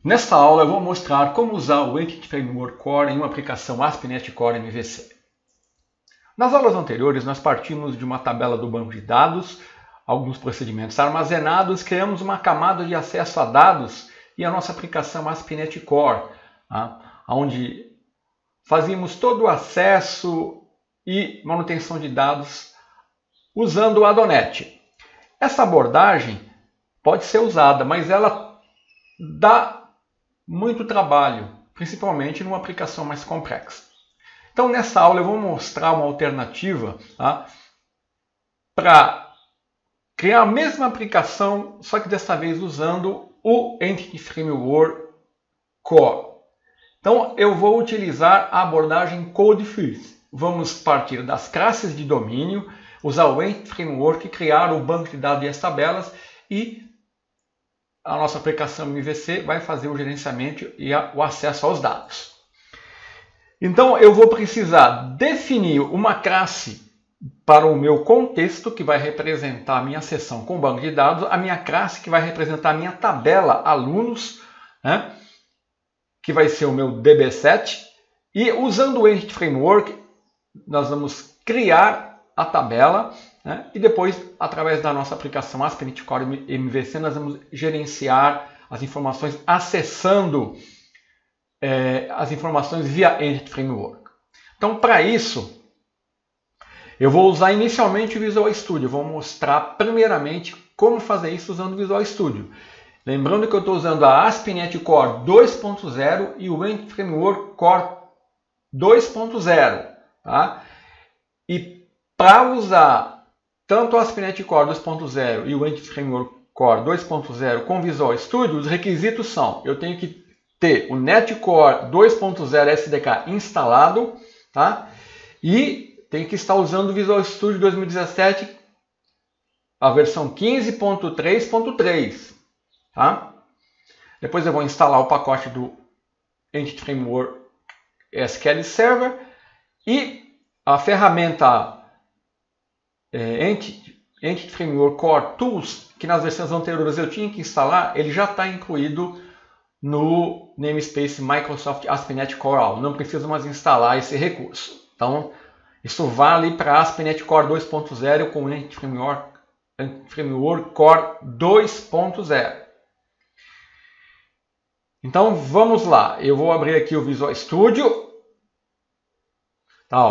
Nesta aula eu vou mostrar como usar o Entity Framework Core em uma aplicação ASP.NET Core MVC. Nas aulas anteriores nós partimos de uma tabela do banco de dados, alguns procedimentos armazenados, criamos uma camada de acesso a dados e a nossa aplicação ASP.NET Core, onde fazíamos todo o acesso e manutenção de dados usando o Adonet. Essa abordagem pode ser usada, mas ela dá muito trabalho, principalmente numa aplicação mais complexa. Então, nessa aula eu vou mostrar uma alternativa para criar a mesma aplicação, só que dessa vez usando o Entity Framework Core. Então, eu vou utilizar a abordagem Code First. Vamos partir das classes de domínio, usar o Entity Framework, criar o banco de dados e as tabelas, e a nossa aplicação MVC vai fazer o gerenciamento e o acesso aos dados. Então, eu vou precisar definir uma classe para o meu contexto, que vai representar a minha seção com banco de dados, a minha classe, que vai representar a minha tabela alunos, que vai ser o meu DB7, e usando o Entity Framework, nós vamos criar a tabela, e depois, através da nossa aplicação ASP.NET Core MVC, nós vamos gerenciar as informações acessando as informações via Entity Framework. Então, para isso, eu vou usar inicialmente o Visual Studio. Eu vou mostrar primeiramente como fazer isso usando o Visual Studio. Lembrando que eu estou usando a ASP.NET Core 2.0 e o Entity Framework Core 2.0. E para usar tanto o ASP.NET Core 2.0 e o Entity Framework Core 2.0 com Visual Studio, os requisitos são: eu tenho que ter o NetCore 2.0 SDK instalado, e tenho que estar usando o Visual Studio 2017, a versão 15.3.3. Depois eu vou instalar o pacote do Entity Framework SQL Server e a ferramenta Entity Framework Core Tools, que nas versões anteriores eu tinha que instalar, ele já está incluído no namespace Microsoft ASP.NET Core All. Não preciso mais instalar esse recurso. Então, isso vale para ASP.NET Core 2.0 com o Entity Framework Core 2.0. Então, vamos lá. Eu vou abrir aqui o Visual Studio.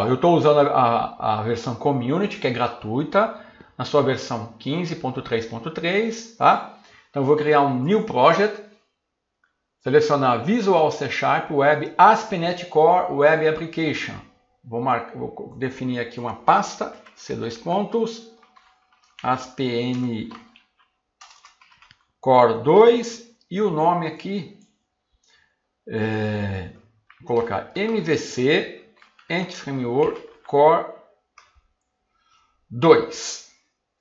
Eu estou usando a versão Community, que é gratuita, na sua versão 15.3.3. Então, eu vou criar um New Project, selecionar Visual C# Web ASP.NET Core Web Application. Vou definir aqui uma pasta, ASP.NET Core 2, e o nome aqui, vou colocar MVC Entity Framework Core 2.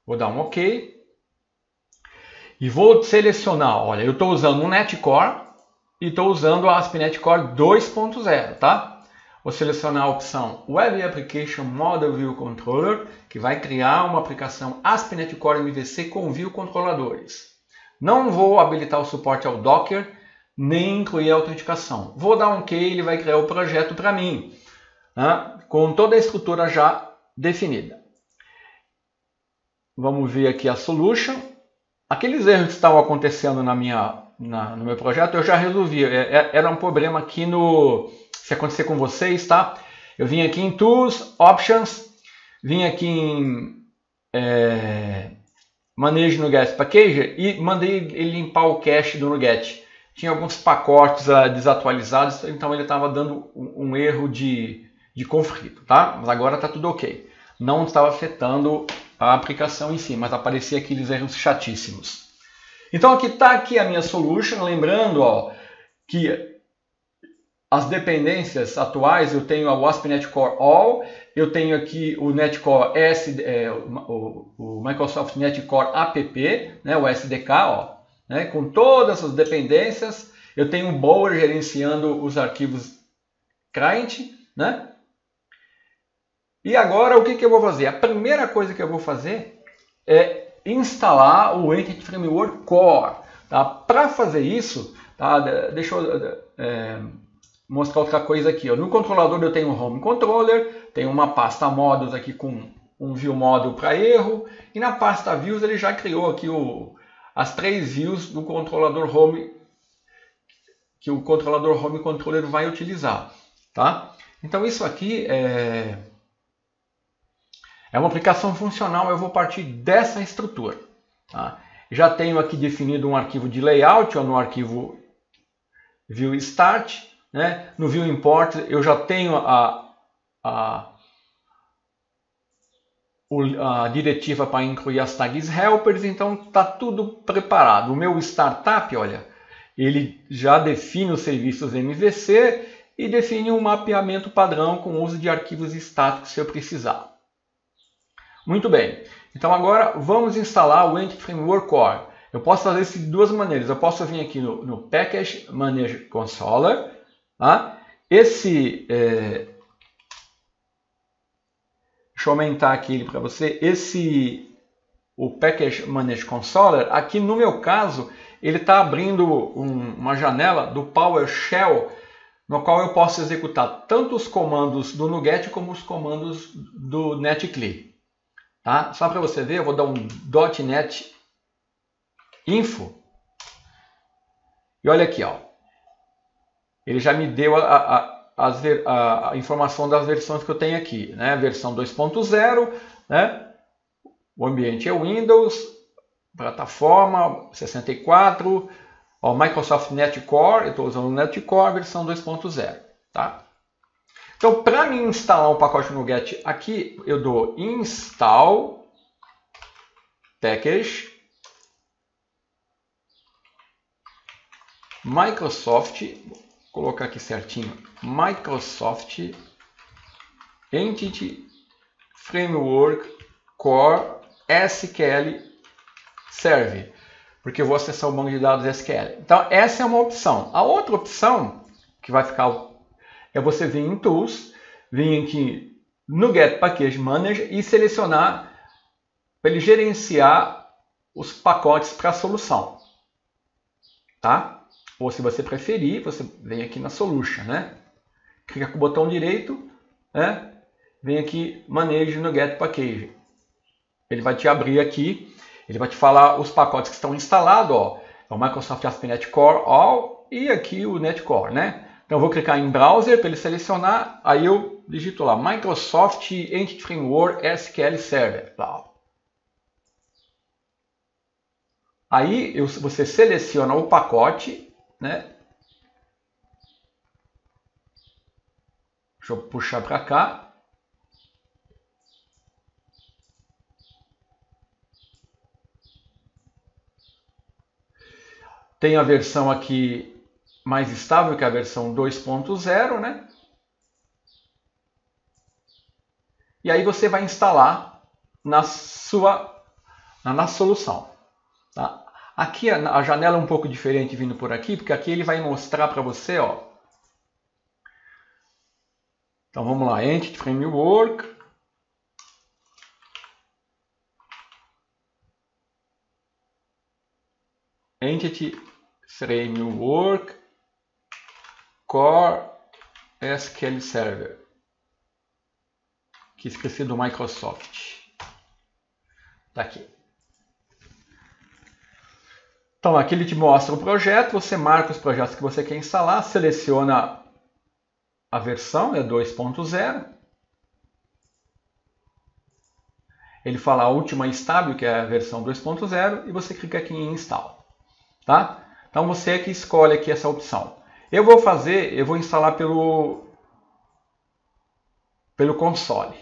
Vou dar um OK. E vou selecionar, olha, eu estou usando um NetCore e estou usando a ASP.NET Core 2.0, Vou selecionar a opção Web Application Model View Controller, que vai criar uma aplicação ASP.NET Core MVC com view controladores. Não vou habilitar o suporte ao Docker, nem incluir a autenticação. Vou dar um OK, ele vai criar o projeto para mim, com toda a estrutura já definida. Vamos ver aqui a solution. Aqueles erros que estavam acontecendo no meu projeto, eu já resolvi. Era um problema aqui se acontecer com vocês, Eu vim aqui em Tools, Options, vim aqui em Manage NuGet Package e mandei ele limpar o cache do NuGet. Tinha alguns pacotes desatualizados, então ele estava dando um erro de conflito, Mas agora está tudo ok. Não estava afetando a aplicação em si, mas aparecia aqueles erros chatíssimos. Então aqui está a minha solution, lembrando que as dependências atuais, eu tenho o ASP.NET Core All, eu tenho aqui o NetCore o Microsoft NetCore App, o SDK, com todas as dependências. Eu tenho um Bower gerenciando os arquivos client, E agora o que eu vou fazer? A primeira coisa que eu vou fazer é instalar o Entity Framework Core. Para fazer isso, Tá? Deixa eu mostrar outra coisa aqui. Ó. No controlador eu tenho o Home Controller, tenho uma pasta Modos aqui com um View Model para erro, e na pasta Views ele já criou aqui as 3 views do controlador Home, que o controlador Home Controller vai utilizar. Tá? Então isso aqui é uma aplicação funcional, eu vou partir dessa estrutura. Tá? Já tenho aqui definido um arquivo de layout, ou no arquivo View Start, né? No View Import eu já tenho a diretiva para incluir as tags helpers, então está tudo preparado. O meu startup, olha, ele já define os serviços MVC e define um mapeamento padrão com o uso de arquivos estáticos se eu precisar. Muito bem, então agora vamos instalar o Entity Framework Core. Eu posso fazer isso de 2 maneiras. Eu posso vir aqui no Package Manager Controller. Tá? Deixa eu aumentar aqui ele para você. O Package Manager Controller, aqui no meu caso, ele está abrindo uma janela do PowerShell, no qual eu posso executar tanto os comandos do NuGet como os comandos do netcli. Tá? Só para você ver, eu vou dar um .NET Info. E olha aqui, ó. Ele já me deu a informação das versões que eu tenho aqui. Né? Versão 2.0, né? O ambiente é Windows, plataforma 64, ó, Microsoft NetCore, eu estou usando o NetCore versão 2.0. Tá? Então, para mim instalar um pacote NuGet aqui, eu dou install package Microsoft, vou colocar aqui certinho, Microsoft Entity Framework Core SQL Server, porque eu vou acessar o banco de dados SQL. Então, essa é uma opção. A outra opção que vai ficar é você vir em Tools, vir aqui no Get Package Manager e selecionar para ele gerenciar os pacotes para a solução. Tá? Ou se você preferir, você vem aqui na Solution, né? Clica com o botão direito, né? Vem aqui Manage no Get Package. Ele vai te abrir aqui, ele vai te falar os pacotes que estão instalados, ó. É o Microsoft ASP.NET Core All e aqui o NetCore, né? Então eu vou clicar em Browser para ele selecionar, aí eu digito lá Microsoft Entity Framework SQL Server. Lá. Aí você seleciona o pacote, né? Deixa eu puxar para cá. Tem a versão aqui mais estável, que é a versão 2.0, né? E aí você vai instalar na solução. Tá? Aqui a janela é um pouco diferente vindo por aqui, porque aqui ele vai mostrar para você, ó. Então vamos lá, Entity Framework. Entity Framework Core SQL Server. Que esqueci do Microsoft. Tá aqui. Então aqui ele te mostra o projeto, você marca os projetos que você quer instalar, seleciona a versão, é 2.0. Ele fala a última estável, que é a versão 2.0, e você clica aqui em Install. Tá? Então você que escolhe aqui essa opção. Eu vou instalar pelo console.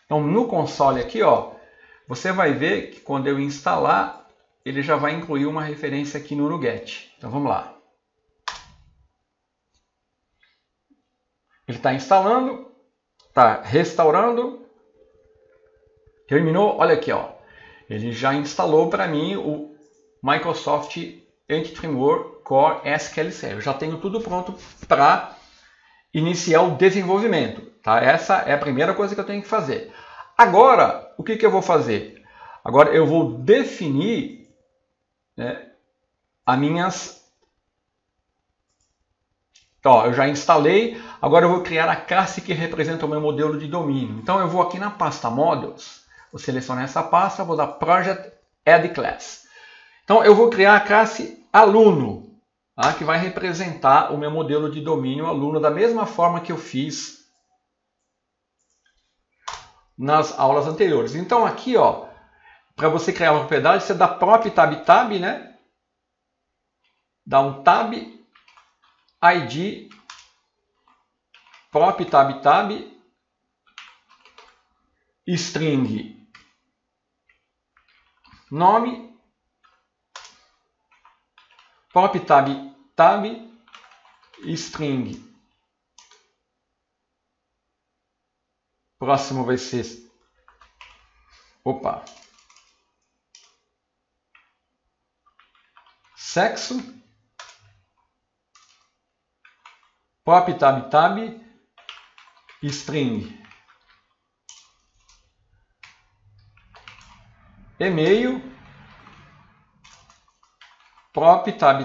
Então no console aqui, ó, você vai ver que quando eu instalar, ele já vai incluir uma referência aqui no NuGet. Então vamos lá. Ele está instalando, está restaurando, terminou, olha aqui, ó. Ele já instalou para mim o Microsoft Entity Framework Core SQL Server. Eu já tenho tudo pronto para iniciar o desenvolvimento. Tá? Essa é a primeira coisa que eu tenho que fazer. Agora, o que eu vou fazer? Agora eu vou definir, né, as minhas Então, ó, eu já instalei, agora eu vou criar a classe que representa o meu modelo de domínio. Então eu vou aqui na pasta Modules, vou selecionar essa pasta, vou dar Project Add Class. Então eu vou criar a classe aluno, tá? Que vai representar o meu modelo de domínio aluno da mesma forma que eu fiz nas aulas anteriores. Então aqui, ó, para você criar uma propriedade, você dá prop tab, né? Dá um tab id prop tab string nome prop tab string. Próximo vai ser sexo prop tab string e-mail prop tab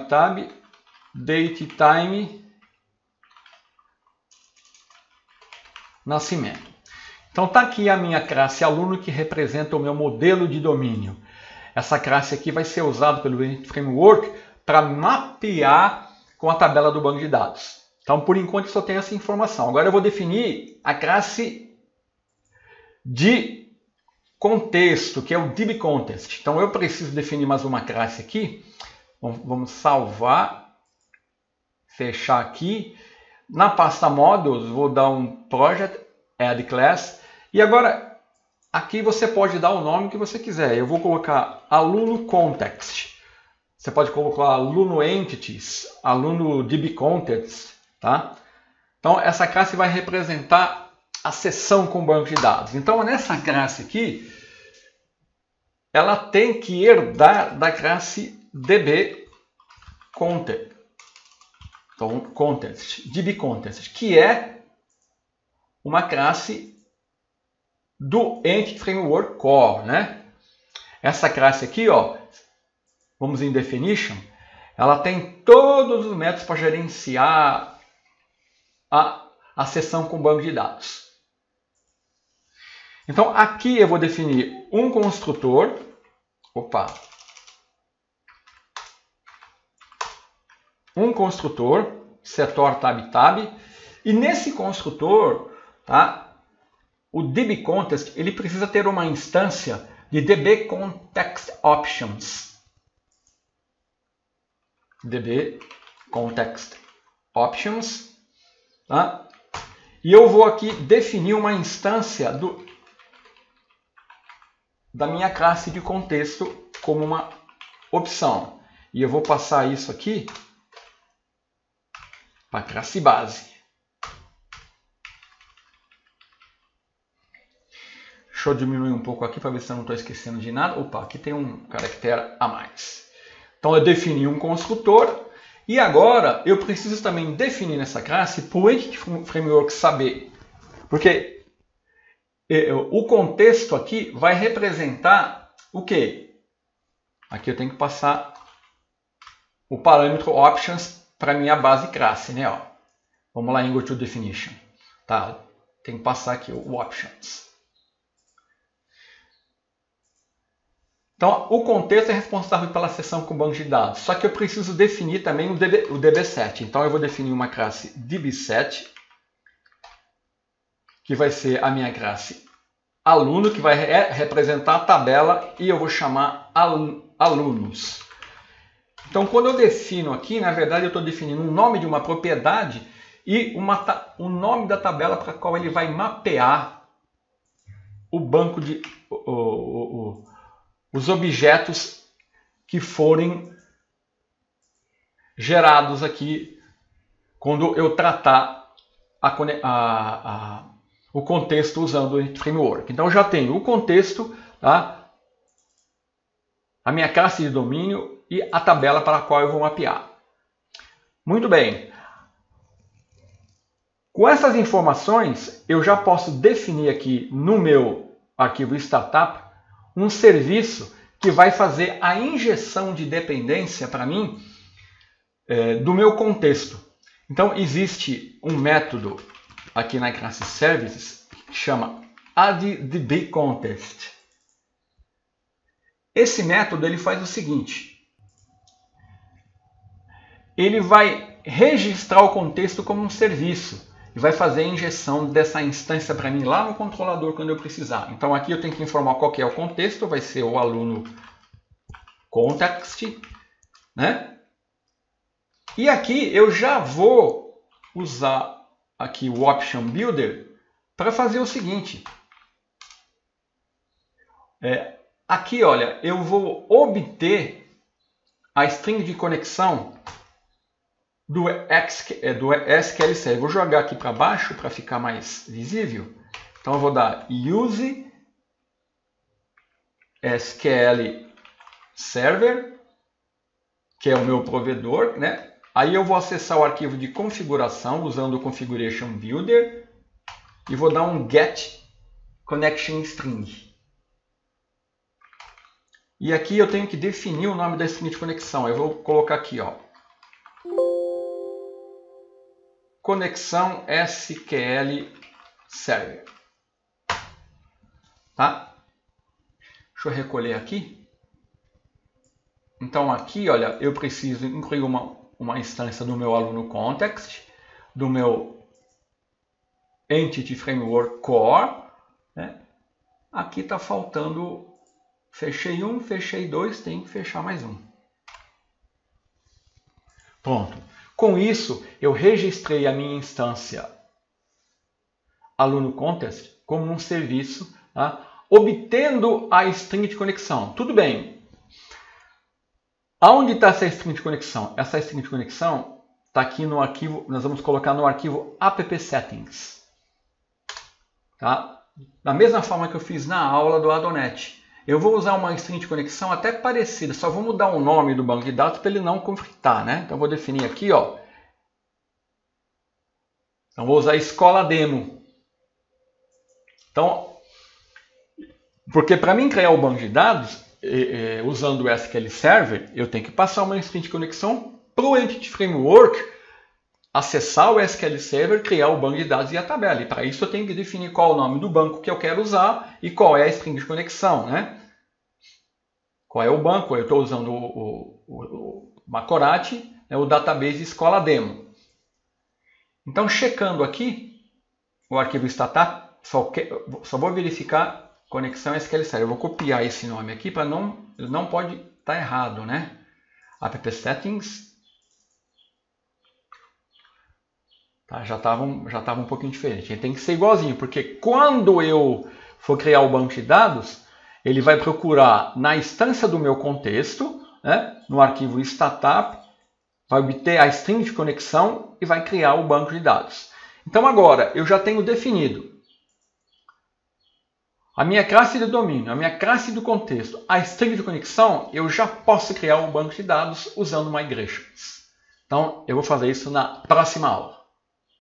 date time nascimento. Então tá aqui a minha classe aluno que representa o meu modelo de domínio. Essa classe aqui vai ser usada pelo Entity Framework para mapear com a tabela do banco de dados. Então por enquanto só tem essa informação. Agora eu vou definir a classe de contexto, que é o DBContext. Então eu preciso definir mais uma classe aqui. Vamos salvar, fechar aqui. Na pasta Modules, vou dar um Project Add Class. E agora, aqui você pode dar o nome que você quiser. Eu vou colocar aluno Context. Você pode colocar aluno Entities, aluno DBContext, tá? Então essa classe vai representar a seção com banco de dados. Então nessa classe aqui, ela tem que herdar da classe DBContext, então, DBContext, que é uma classe do Entity Framework Core, né? Essa classe aqui, ó, vamos em Definition, ela tem todos os métodos para gerenciar a seção com banco de dados. Então aqui eu vou definir um construtor, setor tab, e nesse construtor, tá, o DBContext ele precisa ter uma instância de DBContextOptions. DBContextOptions, tá? E eu vou aqui definir uma instância da minha classe de contexto como uma opção. E eu vou passar isso aqui para a classe base. Deixa eu diminuir um pouco aqui para ver se eu não estou esquecendo de nada. Aqui tem um caractere a mais. Então eu defini um construtor e agora eu preciso também definir nessa classe para o Entity Framework saber. Porque o contexto aqui vai representar o quê? Aqui eu tenho que passar o parâmetro options para minha base classe, né? Ó. Vamos lá em Go to Definition. Tá? Tem que passar aqui o options. Então, o contexto é responsável pela seção com banco de dados. Só que eu preciso definir também o DB set. Então, eu vou definir uma classe DBSet, que vai ser a minha classe aluno, que vai representar a tabela, e eu vou chamar alunos. Então, quando eu defino aqui, na verdade, eu estou definindo o nome de uma propriedade e o nome da tabela para a qual ele vai mapear o banco de... os objetos que forem gerados aqui quando eu tratar o contexto usando o Entity Framework. Então eu já tenho o contexto, tá? A minha classe de domínio e a tabela para a qual eu vou mapear. Muito bem. Com essas informações, eu já posso definir aqui no meu arquivo startup um serviço que vai fazer a injeção de dependência para mim do meu contexto. Então, existe um método aqui na classe Services que chama addDBContest. Esse método ele faz o seguinte. Ele vai registrar o contexto como um serviço e vai fazer a injeção dessa instância para mim lá no controlador quando eu precisar. Então, aqui eu tenho que informar qual que é o contexto, vai ser o aluno context, né? E aqui eu já vou usar aqui o Option Builder para fazer o seguinte. Aqui, olha, eu vou obter a string de conexão do SQL Server. Vou jogar aqui para baixo para ficar mais visível. Então eu vou dar use SQL Server, que é o meu provedor, né? Aí eu vou acessar o arquivo de configuração usando o Configuration Builder e vou dar um get connection string. E aqui eu tenho que definir o nome da string de conexão. Eu vou colocar aqui, ó, conexão SQL Server. Tá? Deixa eu recolher aqui. Então aqui, olha, eu preciso incluir uma instância do meu aluno context, do meu Entity Framework Core, né? Aqui está faltando, fechei um, fechei dois, tem que fechar mais um. Pronto. Com isso, eu registrei a minha instância aluno context como um serviço, tá? Obtendo a string de conexão. Tudo bem. Aonde está essa string de conexão? Essa string de conexão está aqui no arquivo, nós vamos colocar no arquivo appsettings. Tá? Da mesma forma que eu fiz na aula do Adonet. Eu vou usar uma string de conexão até parecida, só vou mudar o nome do banco de dados para ele não conflitar, né? Então eu vou definir aqui, ó. Então vou usar escola demo. Então, porque para mim criar o banco de dados, usando o SQL Server, eu tenho que passar uma string de conexão para o Entity Framework, acessar o SQL Server, criar o banco de dados e a tabela. E para isso eu tenho que definir qual é o nome do banco que eu quero usar e qual é a string de conexão, né? Qual é o banco? Eu estou usando o Macorati, o database escola demo. Então, checando aqui, o arquivo startup, só vou verificar conexão SQL Server. Eu vou copiar esse nome aqui para não pode estar errado, né? appsettings. Tá, já estava um pouquinho diferente. Ele tem que ser igualzinho, porque quando eu for criar o banco de dados, ele vai procurar na instância do meu contexto, né, no arquivo startup, vai obter a string de conexão e vai criar o banco de dados. Então agora eu já tenho definido a minha classe de domínio, a minha classe do contexto, a string de conexão, eu já posso criar um banco de dados usando migrations. Então eu vou fazer isso na próxima aula.